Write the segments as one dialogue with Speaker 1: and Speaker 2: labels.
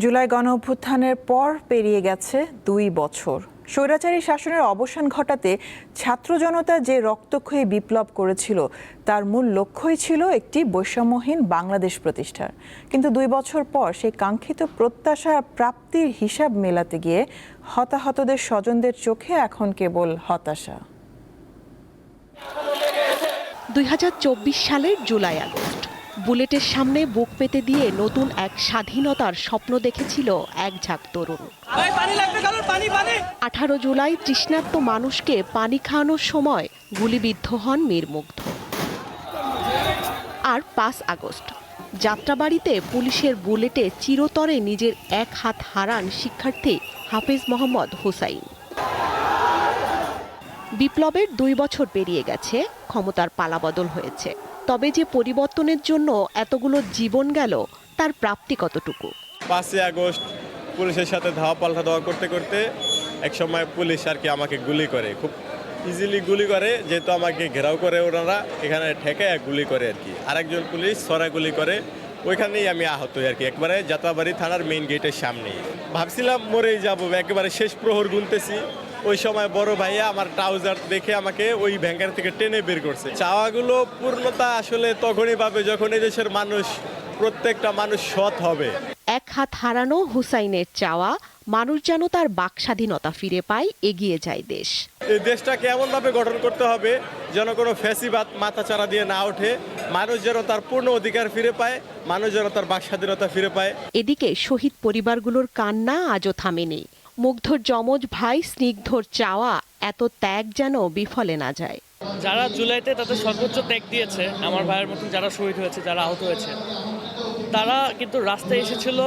Speaker 1: জুলাই গণঅভ্যুত্থানের পর পেরিয়ে গেছে ২ বছর। স্বৈরাচারী শাসনের অবসান ঘটাতে ছাত্র জনতা যে রক্তক্ষয়ী বিপ্লব করেছিল তার মূল লক্ষ্যই ছিল একটি বৈষম্যহীন বাংলাদেশ প্রতিষ্ঠার। কিন্তু ২ বছর পর সেই কাঙ্ক্ষিত প্রত্যাশা প্রাপ্তির হিসাব মেলাতে গিয়ে হতাহতদের স্বজনদের চোখে এখন কেবল হতাশা।
Speaker 2: ২০২৪ সালের জুলাই আগস্ট বুলেটের সামনে বুক পেতে দিয়ে নতুন এক স্বাধীনতার স্বপ্ন দেখেছিল এক ঝাঁক তরুণ। ১৮ জুলাই তৃষ্ণার্ত মানুষকে পানি খাওয়ানোর সময় গুলিবিদ্ধ হন মীর মুগ্ধ। আর ৫ আগস্ট যাত্রাবাড়িতে পুলিশের বুলেটে চিরতরে নিজের এক হাত হারান শিক্ষার্থী হাফেজ মোহাম্মদ হুসাইন। বিপ্লবের ২ বছর পেরিয়ে গেছে, ক্ষমতার পালাবদল হয়েছে। তবে যে পরিবর্তনের জন্য এতগুলো জীবন গেল তার প্রাপ্তি কতটুকু?
Speaker 3: ৫ আগস্ট পুলিশের সাথে ধাওয়া পাল্টা দেওয়া করতে করতে একসময় পুলিশ আর কি আমাকে গুলি করে, খুব ইজিলি গুলি করে, যেহেতু আমাকে ঘেরাও করে ওনারা, এখানে ঠেকে গুলি করে আর কি। আরেকজন পুলিশ ছড়া গুলি করে, ওইখানেই আমি আহত আর কি, একবারে যাত্রাবাড়ি থানার মেইন গেটের সামনেই। ভাবছিলাম মরেই যাবো, একেবারে শেষ প্রহর গুনতেছি। ওই সময় বড় ভাইয়া আমার ট্রাউজার দেখে আমাকে ওই ভ্যাঙ্গার থেকে টেনে বের করছে। চাওয়াগুলো পূর্ণতা আসলে তখনই পাবে যখন এই দেশের মানুষ, প্রত্যেকটা মানুষ সৎ হবে।
Speaker 2: এক হাত হারানো হুসাইনের চাওয়া মানুষ যেন তার বাক স্বাধীনতা ফিরে পায়, এগিয়ে যায় দেশ।
Speaker 3: এই দেশটাকে এমনভাবে গঠন করতে হবে যেন কোনো ফ্যাসিবাদ মাথাচাড়া দিয়ে না ওঠে, মানুষ যেন তার পূর্ণ অধিকার ফিরে পায়, মানুষ যেন তার বাক স্বাধীনতা ফিরে পায়।
Speaker 2: এদিকে শহীদ পরিবারগুলোর কান্না আজও থামেনি। মুগ্ধর যমজ ভাই স্নিগ্ধর চাওয়া এত ত্যাগ যেন বিফলে না যায়।
Speaker 4: যারা জুলাইতে তাদের সর্বোচ্চ ত্যাগ দিয়েছে, আমার ভাইয়ের মতন যারা শহীদ হয়েছে, যারা আহত হয়েছে, তারা কিন্তু রাস্তায় এসেছিল।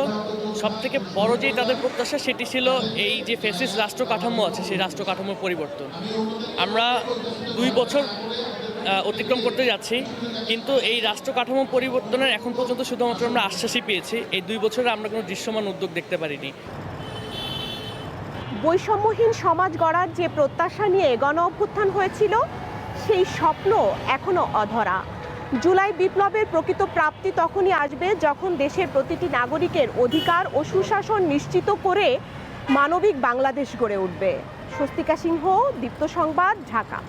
Speaker 4: সব থেকে বড় যে তাদের প্রত্যাশা সেটি ছিল এই যে ফ্যাসিস্ট রাষ্ট্র কাঠামো আছে, সেই রাষ্ট্র কাঠামোর পরিবর্তন। আমরা ২ বছর অতিক্রম করতে যাচ্ছি, কিন্তু এই রাষ্ট্র কাঠামো পরিবর্তনের এখন পর্যন্ত শুধুমাত্র আমরা আশ্বাসই পেয়েছি। এই ২ বছরে আমরা কোনো দৃশ্যমান উদ্যোগ দেখতে পারিনি।
Speaker 2: বৈষম্যহীন সমাজ গড়ার যে প্রত্যাশা নিয়ে গণ অভ্যুত্থান হয়েছিল, সেই স্বপ্ন এখনো অধরা। জুলাই বিপ্লবের প্রকৃত প্রাপ্তি তখনই আসবে যখন দেশের প্রতিটি নাগরিকের অধিকার ও সুশাসন নিশ্চিত করে মানবিক বাংলাদেশ গড়ে উঠবে। স্বস্তিকা সিংহ, দীপ্ত সংবাদ, ঢাকা।